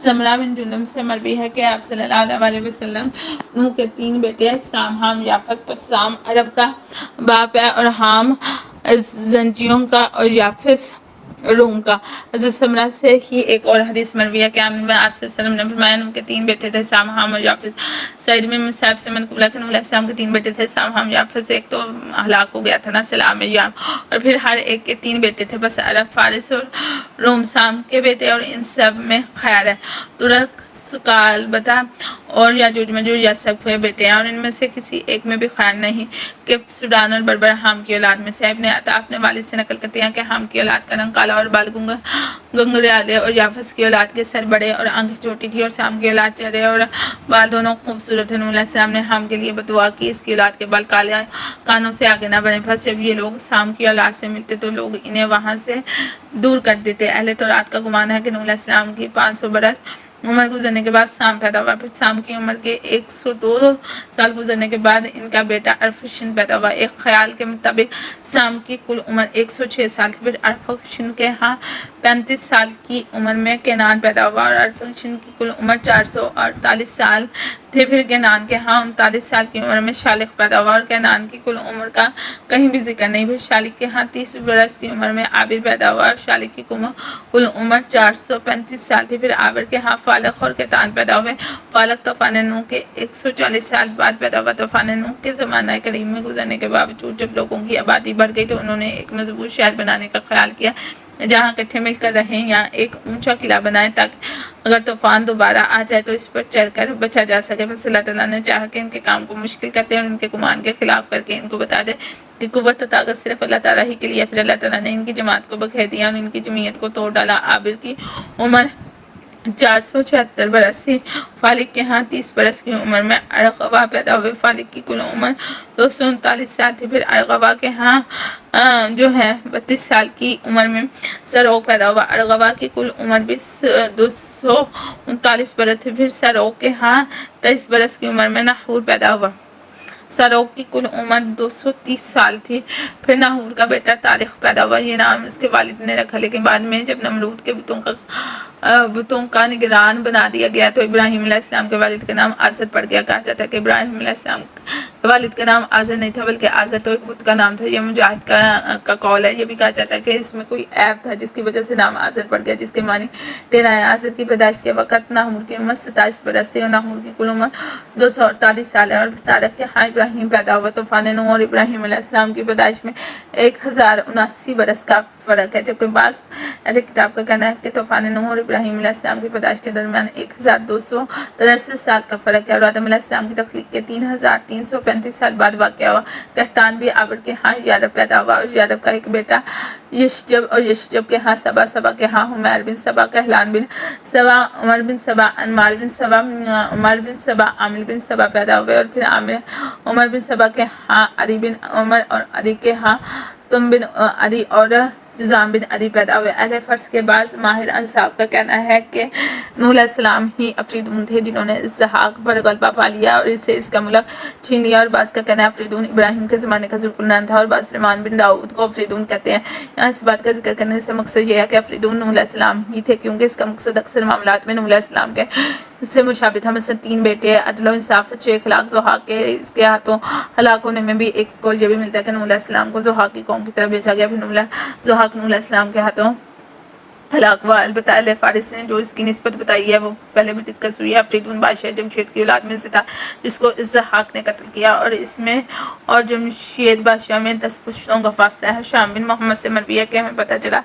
سمرہ بن جندب سے مروی ہے کہ آپ صلی اللہ علیہ وسلم نوح کے 3 بیٹے ہیں، سام، حام، یافس، پس سام عرب کا باپ ہے اور حام زنجیوں کا اور یافس روم کا۔ حضرت سمرہ سے ہی ایک اور حدیث مروی ہے کہ آپ صلی اللہ علیہ وسلم نے فرمایا، نوح کے 3 بیٹے تھے، سام، حام اور یافس۔ سعید بن مصعب سے منقول ہے کہ نوح علیہ السلام کے 3 بیٹے تھے، سام، حام، یافس۔ ایک تو ہلاک ہو گیا تھا نا سیلاب میں، یام، اور پھر ہر ایک کے 3 بیٹے تھے، بس عرب، فارس اور روم سام کے بیٹے اور ان سب میں خیر ہے۔ ترک، کالبتا اور یاجوج ماجوج یا سب کے بیٹے ہیں اور ان میں سے کسی ایک میں بھی خیر نہیں۔ قبط، سوڈان اور بربر حام کی اولاد میں سے۔ ابن عطا اپنے والد سے نقل کرتے ہیں کہ حام کی اولاد کا رنگ کالا اور بال گنگریالے اور یافس کی اولاد کے سر بڑے اور آنکھیں چھوٹی تھی اور سام کی اولاد چہرے اور بال دونوں خوبصورت ہیں۔ نوح علیہ السلام نے حام کے لیے بددعا کی، اس کی اولاد کے بال کالے کانوں سے آگے نہ بڑھیں۔ پس جب یہ لوگ سام کی اولاد سے ملتے تو لوگ انہیں وہاں سے دور کر دیتے۔ اہل تورات کا گمان ہے کہ نوح علیہ السلام کی 500 برس عمر گزرنے کے بعد سام پیدا ہوا۔ پھر سام کی عمر کے 102 سال گزرنے کے بعد ان کا بیٹا ارفخشد پیدا ہوا۔ ایک خیال کے مطابق سام کی کل عمر 106 سال تھی۔ پھر ارفخشد کے ہاں 35 سال کی عمر میں کینان پیدا ہوا اور ارفخشد کی کل عمر 448 سال تھی۔ پھر کینان کے ہاں 39 سال کی عمر میں شالق پیدا ہوا اور کینان کی کل عمر کا کہیں بھی ذکر نہیں۔ پھر شالق کے ہاں 30 برس کی عمر میں عابر پیدا ہوا اور شالق کی کل عمر 435 سال تھی۔ پھر عابر کے ہاں فالق اور کیتان پیدا ہوئے۔ فالق طوفان نوح کے 140 سال بعد پیدا ہوا۔ طوفان نوح کے زمانہ کریم میں گزرنے کے باوجود جب لوگوں کی آبادی بڑھ گئی تو انہوں نے ایک مضبوط شہر بنانے کا خیال کیا جہاں اکٹھے مل کر رہیں یا ایک اونچا قلعہ بنائیں تاکہ اگر طوفان دوبارہ آ جائے تو اس پر چڑھ کر بچا جا سکے۔ بس اللہ تعالیٰ نے چاہا کہ ان کے کام کو مشکل کرتے اور ان کے گمان کے خلاف کر کے ان کو بتا دے کہ قوت و طاقت صرف اللہ تعالیٰ ہی کے لیے۔ پھر اللہ تعالیٰ نے ان کی جماعت کو بکھیر دیا اور ان کی جمعیت کو توڑ ڈالا۔ عابر کی عمر 476 برس سے فالق کے ہاں 30 برس کی عمر میں ارغوا پیدا ہوئے۔ فالق کی کل عمر 239 سال تھی۔ پھر ارغوا کے ہاں جو ہے 32 سال کی عمر میں سروق پیدا ہوا۔ ارغوا کی کل عمر بھی 239 برس تھی۔ پھر سروق کے ہاں 23 برس کی عمر میں ناحور پیدا ہوا۔ سروق کی کل عمر 230 سال تھی۔ پھر ناحور کا بیٹا تاریخ پیدا ہوا۔ یہ نام اس کے والد نے رکھا، لیکن بعد میں جب نمرود کے بتوں کا نگران بنا دیا گیا تو ابراہیم علیہ السلام کے والد کا نام آزر پڑ گیا۔ کہا جاتا ہے کہ ابراہیم علیہ السلام کے والد کا نام آزر نہیں تھا بلکہ آزر تو ایک بت کا نام تھا۔ یہ مجاہد کا قول ہے۔ یہ بھی کہا جاتا ہے کہ اس میں کوئی عیب تھا جس کی وجہ سے نام آزر پڑ گیا، جس کے معنی ٹیڑھا ہے۔ آزر کی پیدائش کے وقت ناحور کی عمر 27 برس تھی اور ناحور کی کل عمر 248 سال ہے۔ اور تارک کے ہاں ابراہیم پیدا ہوا۔ طوفان نوح اور ابراہیم علیہ السلام کی پیدائش میں 1079 برس کا فرق ہے، جبکہ بعض اہل کتاب کا کہنا ہے کہ طوفان نوح اور ابراہیم علیہ السلام کی پیدائش کے درمیان 1263 سال کا فرق ہے، اور آدم علیہ السلام کی تخلیق کے 3335 سال بعد واقع ہوا۔ قحطان بھی عابر کے ہاں یارب پیدا ہوا، اور یارب کا ایک بیٹا یشجب، اور یشجب کے ہاں سبا، سبا کے ہاں حمیر بن سبا، کہلان بن سبا، عمر بن سبا، انمار بن سبا، عمر بن سبا، عامر بن سبا پیدا ہوئے، اور پھر عمر بن سبا کے ہاں عدی بن عمر، اور عدی کے ہاں تم بن عدی اور جزام بن عدی پیدا ہوئے۔ اہل فرس کے بعض ماہر انصاب کا کہنا ہے کہ نوح علیہ السلام ہی افریدون تھے جنہوں نے اسحاق پر غلبہ پا لیا اور اس سے اس کا ملک چھین لیا، اور بعض کا کہنا ہے افریدون ابراہیم کے زمانے کا ذوالفرنان تھا، اور بعض سلیمان بن داؤد کو افریدون کہتے ہیں۔ یہاں اس بات کا ذکر کرنے سے مقصد یہ ہے کہ افریدون نوح علیہ السلام ہی تھے، کیونکہ اس کا مقصد اکثر معاملات میں نوح علیہ السلام کے سے مشابہ تھا۔ مثلا 3 بیٹے، عدل و انصاف، 6 اخلاق، ضحاک کے اس کے ہاتھوں ہلاک ہونے میں بھی ایک قول یہ بھی ملتا ہے کہ نوح علیہ السلام کو ضحاک کی قوم کی طرف بھیجا گیا، پھر ضحاک نوح علیہ السلام کے ہاتھوں ہلاک ہوا۔ البتہ اہل فارس نے جو اس کی نسبت بتائی ہے وہ پہلے بھی ڈسکس ہوئی ہے۔ افریدون بادشاہ جمشید کی اولاد میں سے تھا جس کو ضحاک نے قتل کیا، اور اس میں اور جمشید بادشاہ میں 10 پشتوں کا فاصلہ ہے۔ شام بن محمد سے مروی ہے کہ ہمیں پتہ چلا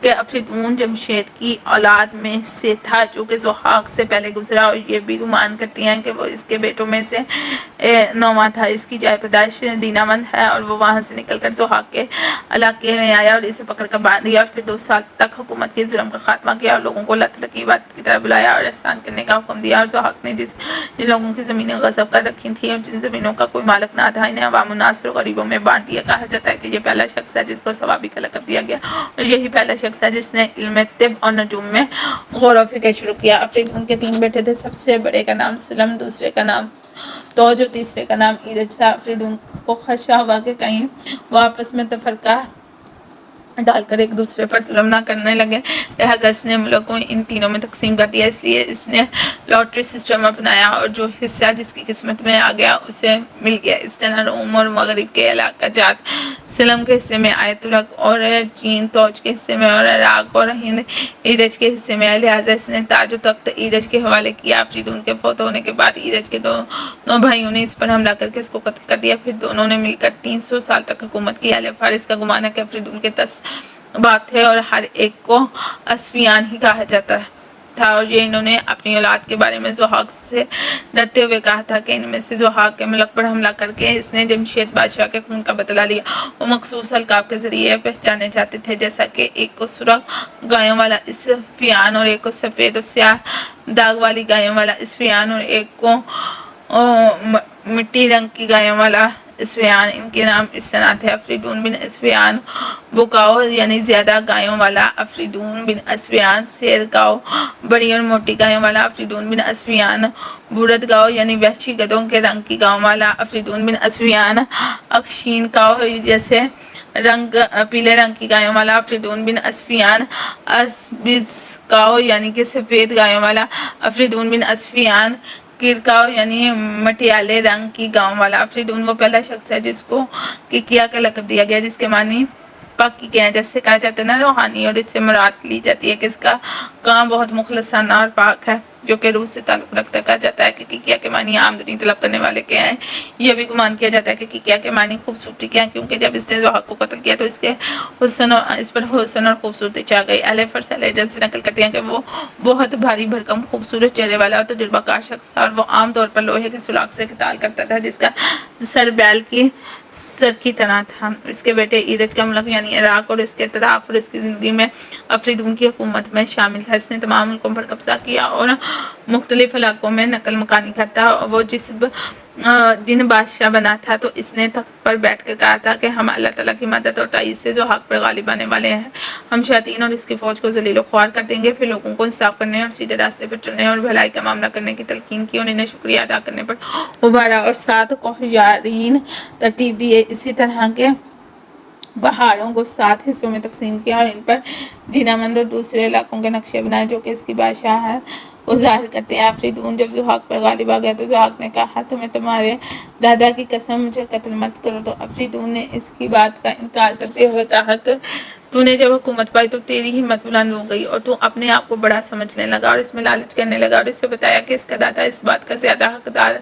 کہ افریدون جمشید کی اولاد میں سے تھا جو کہ ضحاک سے پہلے گزرا، اور یہ بھی گمان کرتی ہیں کہ وہ اس کے بیٹوں میں سے 9واں تھا۔ اس کی جائے پیدائش دینامند ہے، اور وہ وہاں سے نکل کر ضحاک کے علاقے میں آیا اور اسے پکڑ کر باندھ دیا، اور پھر 2 سال تک حکومت کے ظلم کا خاتمہ کیا، اور لوگوں کو اللہ تعالیٰ کی عبادت کی طرف بلایا اور احسان کرنے کا حکم دیا۔ اور ضحاک نے جن لوگوں کی زمینیں غصب کر رکھی تھیں اور جن زمینوں کا کوئی مالک نہ تھا، انہیں عوام الناس اور غریبوں میں بانٹ دیا۔ کہا جاتا ہے کہ یہ پہلا شخص ہے جس کو ثوابی کا لقب دیا گیا، اور یہی پہلا شخص ہے جس نے علم طب اور نجوم میں غور و فکر شروع کیا۔ افریدون کے 3 بیٹے تھے۔ سب سے بڑے کا نام سلم، دوسرے کا نام توج، اور تیسرے کا نام ایرج تھا۔ افریدون کو خدشہ ہوا کہ کہیں وہ آپس میں تفرقہ ڈال کر ایک دوسرے پر ظلم نہ کرنے لگے، لہذا اس نے ملک کو ان تینوں میں تقسیم کر دیا۔ اس لیے اس نے لاٹری سسٹم اپنایا، اور جو حصہ جس کی قسمت میں آ گیا اسے مل گیا۔ اس طرح روم اور مغرب کے علاقہ جات سلم کے حصے میں آئے، ترک اور چین توج کے حصے میں، اور عراق اور ہند ایرج کے حصے میں آئے، لہذا اس نے تاج و تخت ایرج کے حوالے کیا۔ افریدون کے فوت ہونے کے بعد ایرج کے دونوں بھائیوں نے اس پر حملہ کر کے اس کو قتل کر دیا، پھر دونوں نے مل کر 300 سال تک حکومت کی۔ اہل فارس کا گمان ہے کہ افریدون کے 10 باپ تھے اور ہر ایک کو اسفیان ہی کہا جاتا تھا، اور یہ انہوں نے اپنی اولاد کے بارے میں ضحاک سے ڈرتے ہوئے کہا تھا کہ ان میں سے ضحاک کے ملک پر حملہ کر کے اس نے جمشید بادشاہ کے خون کا بدلہ لیا۔ وہ مخصوص القاب کے ذریعے پہچانے جاتے تھے، جیسا کہ ایک کو سرخ گایوں والا اسفیان، اور ایک کو سفید اور سیاہ داغ والی گایوں والا اسفیان، اور ایک کو مٹی رنگ کی گایوں والا اسفیان۔ ان کے نام اس طرح تھے: افریدون بن اسفیان بکاؤ یعنی زیادہ گایوں والا، افریدون بن اسفیان سیر گاؤ بڑی اور موٹی گایوں والا، افریدون بن اسفیان بورد گاؤ یعنی وحشی گدھوں کے رنگ کی گاؤں والا، افریدون بن اسفیان اخشین گاؤ جیسے پیلے رنگ کی گایوں والا، افریدون بن اسفیان اسبز گاؤ یعنی کہ سفید گایوں والا، افریدون بن اسفیان کرکاؤ یعنی مٹیالے رنگ کی گاؤں والا۔ افریدون وہ پہلا شخص ہے جس کو ککیا کا لقب دیا گیا، جس کے معنی پاکی کے ہیں، جیسے کہا جاتا ہے نا روحانی، اور اس سے مراد لی جاتی ہے کہ اس کا کام بہت مخلصانہ اور پاک ہے جو کہ روح سے تعلق رکھتا ہے۔ کہا جاتا ہے کہ ککیا کے معنی آمدنی طلب کرنے والے کے ہیں۔ یہ بھی گمان کیا جاتا ہے کہ ککیا کے معنی خوبصورتی کے ہیں، کیونکہ جب اس نے ضحاک کو قتل کیا تو اس پر حسن اور خوبصورتی چھا گئی۔ اہل فرس اہل عجم سے نقل کرتے ہیں کہ وہ بہت بھاری بھرکم خوبصورت چہرے والا اور تجربہ کار شخص تھا، اور وہ عام طور پر لوہے کے سلاخ سے قتال کرتا تھا جس کا سر بیل کی افسر کی طرح تھا۔ اس کے بیٹے ایرج کا ملک یعنی عراق اور اس کے اطراف اور اس کی زندگی میں افریدون کی حکومت میں شامل تھا۔ اس نے تمام ملکوں پر قبضہ کیا اور مختلف علاقوں میں نقل مکانی کرتا۔ وہ جس دن بادشاہ بنا تھا تو اس نے تخت پر بیٹھ کر کہا تھا کہ ہم اللہ تعالیٰ کی مدد اور تائید سے جو حق پر غالب آنے والے ہیں، ہم شیاطین اور اس کی فوج کو ذلیل و خوار کر دیں گے۔ پھر لوگوں کو انصاف کرنے اور سیدھے راستے پر چلنے اور بھلائی کا معاملہ کرنے کی تلقین کی اور انہیں شکریہ ادا کرنے پر ابھارا اور 7 کوہیارین ترتیب دیے۔ اسی طرح کے پہاڑوں کو 7 حصوں میں تقسیم کیا اور ان پر دینامند اور دوسرے علاقوں کے نقشے بنائے جو کہ اس کی بادشاہ ہے کو ظاہر کرتے ہیں۔ افریدون جب زحاق پر غالب آ گیا تو زحاق نے کہا تمہیں تمہارے دادا کی قسم مجھے قتل مت کرو، تو افریدون نے اس کی بات کا انکار کرتے ہوئے کہا کہ تو نے جب حکومت پائی تو تیری ہمت بلند ہو گئی اور تو اپنے آپ کو بڑا سمجھنے لگا اور اس میں لالچ کرنے لگا، اور اسے بتایا کہ اس کا دادا اس بات کا زیادہ حقدار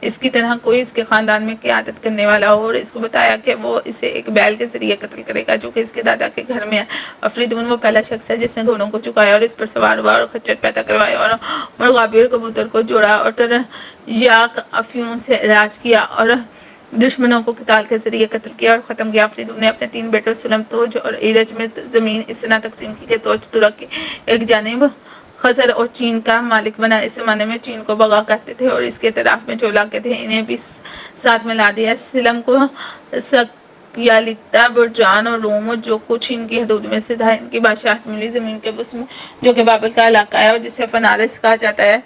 اس کی طرح کوئی اس کے خاندان میں قیادت کرنے والا ہو، اور اس کو بتایا کہ وہ اسے ایک بیل کے ذریعے قتل کرے گا جو کہ اس کے دادا کے گھر میں ہے۔ افریدون وہ پہلا شخص ہے جس نے گھوڑوں کو چکایا اور اس پر سوار ہوا اور خچر پیدا کروایا اور مرغابی اور کبوتر کو جوڑا اور تریاک افیون سے علاج کیا اور دشمنوں کو قتال کے ذریعے قتل کیا اور ختم کیا۔ افریدون نے اپنے 3 بیٹوں سلم، توج اور ایرج میں زمین اس طرح تقسیم کی کہ توج ترک کی ایک جانب خزر اور چین کا مالک بنا۔ اس زمانے میں چین کو بغا کہتے تھے اور اس کے اطراف میں جو علاقے تھے انہیں بھی ساتھ ملا دیا۔ سلم کو سکیالیتا، برجان اور روم جو کچھ ان کی حدود میں سے تھا، ان کی بادشاہت ملی۔ زمین کے بس میں جو کہ بابل کا علاقہ ہے اور جسے فنارس کہا جاتا ہے،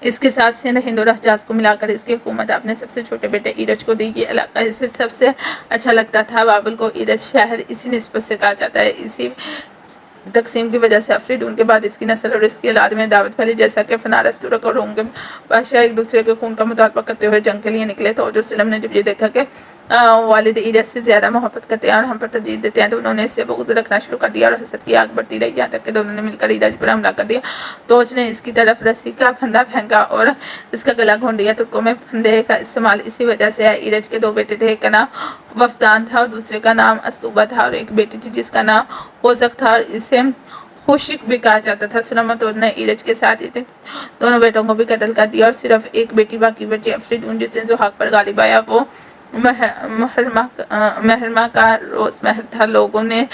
اس کے ساتھ سندھ، ہند اور حجاز کو ملا کر اس کی حکومت اپنے سب سے چھوٹے بیٹے ایرج کو دی۔ یہ علاقہ اسے سب سے اچھا لگتا تھا۔ بابل کو ایرج شہر اسی نسبت سے کہا جاتا ہے۔ اسی تقسیم کی وجہ سے افریدون کے بعد اس کی نسل اور اس کی اولاد میں دعوت پھیلی، جیسا کہ فنارس، ترک اور روم کے بادشاہ ایک دوسرے کے خون کا مطالبہ کرتے ہوئے جنگ کے لیے نکلے۔ تو جو سلم نے جب یہ دیکھا کہ والد ایرج سے زیادہ محبت کرتے ہیں اور ہم پر ترجیح دیتے ہیں تو انہوں نے اس سے بغض رکھنا شروع کر دیا اور حسد کی آگ بڑھتی رہی یہاں تک کہ دونوں نے مل کر ایرج پر حملہ کر دیا۔ توج نے اس کی طرف رسی کا پھندا پھینکا اور اس کا گلا گھونٹ دیا۔ ترکوں میں پھندے کا استعمال اسی وجہ سے ہے۔ ایرج کے 2 بیٹے تھے، ایک کا نام وفدان تھا اور دوسرے کا نام استوبہ تھا، اور ایک بیٹی تھی جس کا نام ہوزک تھا اور اسے خوشک بھی کہا جاتا تھا۔ سلم اور توج نے ایرج کے ساتھ دونوں بیٹوں کو بھی قتل کر دیا اور صرف ایک بیٹی باقی بچی۔ افریدون جس دن زحاق پر غالب آیا وہ محرمہ کا روز مہر تھا۔ لوگوں نے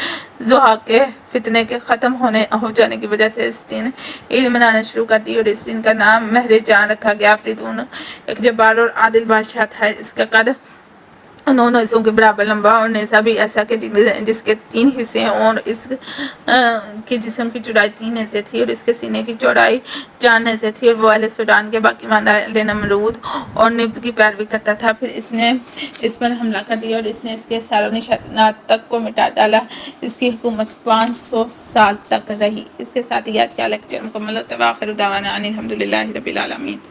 زحاق کے فتنے کے ختم ہو جانے کی وجہ سے اس دن عید منانا شروع کر دی اور اس دن کا نام مہر جان رکھا گیا۔ افریدون ایک جبار اور عادل بادشاہ تھا۔ اس کا قد 9 حصوں کے برابر لمبا اور نیزہ بھی ایسا کہ جس کے 3 حصے ہوں، اور اس کی جسم کی چوڑائی 3 نیزے تھی اور اس کے سینے کی چوڑائی 4 نیزے تھی، اور وہ اہل سوڈان کے باقی ماندہ اہل نمرود اور نبت کی پیروی کرتا تھا۔ پھر اس نے اس پر حملہ کر دیا اور اس نے اس کے ساروں نشانات تک کو مٹا ڈالا۔ اس کی حکومت 500 سال تک رہی۔ اس کے ساتھ ہی آج کا لیکچر مکمل ہوتا ہے۔ وآخر دعوانا ان الحمدللہ رب العالمین۔